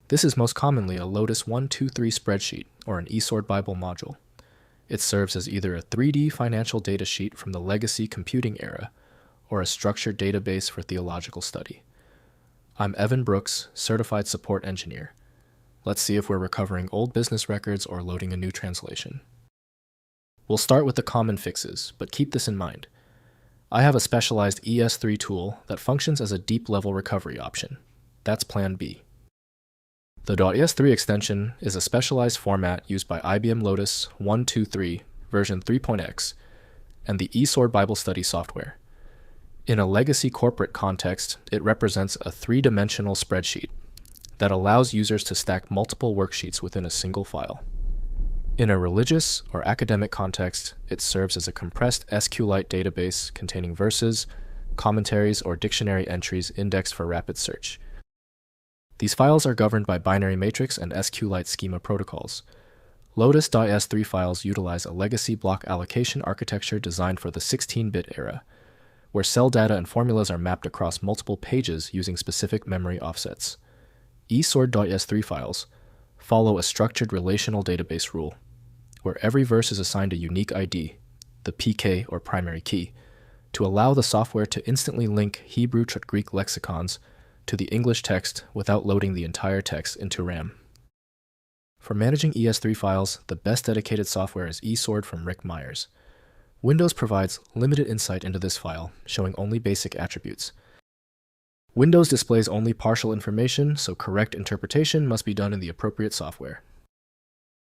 This is most commonly a Lotus 123 spreadsheet or an eSword Bible module. It serves as either a 3D financial data sheet from the legacy computing era or a structured database for theological study. I'm Evan Brooks, Certified Support Engineer. Let's see if we're recovering old business records or loading a new translation. We'll start with the common fixes, but keep this in mind. I have a specialized ES3 tool that functions as a deep-level recovery option. That's Plan B. The .ES3 extension is a specialized format used by IBM Lotus 123 version 3.x and the eSword Bible Study software. In a legacy corporate context, it represents a three-dimensional spreadsheet that allows users to stack multiple worksheets within a single file. In a religious or academic context, it serves as a compressed SQLite database containing verses, commentaries, or dictionary entries indexed for rapid search. These files are governed by binary matrix and SQLite-schema protocols. Lotus.ES3 files utilize a legacy block allocation architecture designed for the 16-bit era, where cell data and formulas are mapped across multiple pages using specific memory offsets. eSword.ES3 files follow a structured relational database rule, where every verse is assigned a unique ID, the PK or primary key, to allow the software to instantly link Hebrew to Greek lexicons to the English text without loading the entire text into RAM. For managing ES3 files, the best dedicated software is eSword from Rick Myers. Windows provides limited insight into this file, showing only basic attributes. Windows displays only partial information, so correct interpretation must be done in the appropriate software.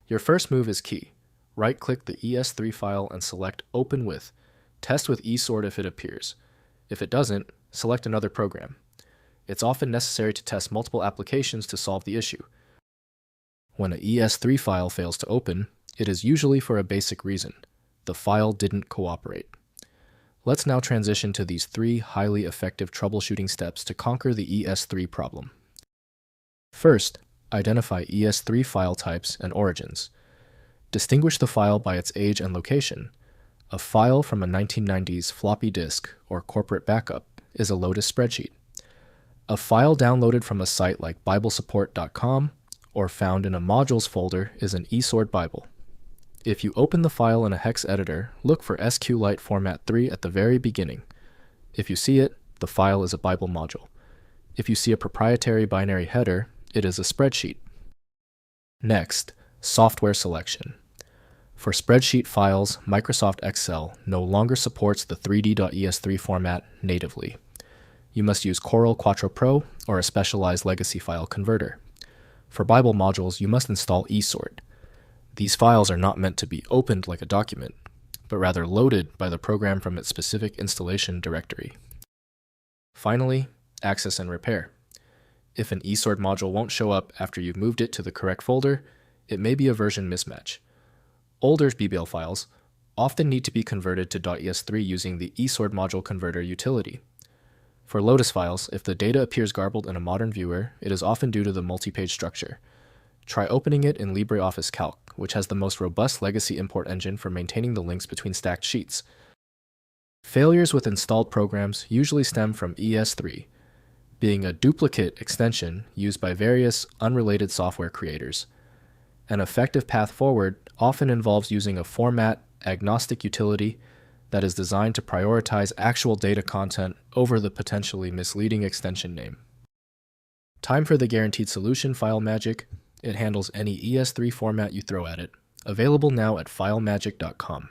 Your first move is key. Right-click the ES3 file and select Open With. Test with eSword if it appears. If it doesn't, select another program. It's often necessary to test multiple applications to solve the issue. When an ES3 file fails to open, it is usually for a basic reason. The file didn't cooperate. Let's now transition to these three highly effective troubleshooting steps to conquer the ES3 problem. First, identify ES3 file types and origins. Distinguish the file by its age and location. A file from a 1990s floppy disk or corporate backup is a Lotus spreadsheet. A file downloaded from a site like BibleSupport.com or found in a modules folder is an eSword Bible. If you open the file in a hex editor, look for SQLite format 3 at the very beginning. If you see it, the file is a Bible module. If you see a proprietary binary header, it is a spreadsheet. Next, software selection. For spreadsheet files, Microsoft Excel no longer supports the 3D.ES3 format natively. You must use Coral Quattro Pro or a specialized legacy file converter. For Bible modules, you must install eSword. These files are not meant to be opened like a document, but rather loaded by the program from its specific installation directory. Finally, access and repair. If an eSword module won't show up after you've moved it to the correct folder, it may be a version mismatch. Older BBL files often need to be converted to .ES3 using the eSword module converter utility. For Lotus files, if the data appears garbled in a modern viewer, it is often due to the multi-page structure. Try opening it in LibreOffice Calc, which has the most robust legacy import engine for maintaining the links between stacked sheets. Failures with installed programs usually stem from ES3, being a duplicate extension used by various unrelated software creators. An effective path forward often involves using a format-agnostic utility that is designed to prioritize actual data content over the potentially misleading extension name. Time for the guaranteed solution file magic. It handles any ES3 format you throw at it. Available now at filemagic.com.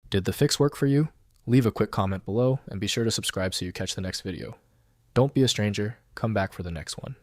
Did the fix work for you? Leave a quick comment below and be sure to subscribe so you catch the next video. Don't be a stranger, come back for the next one.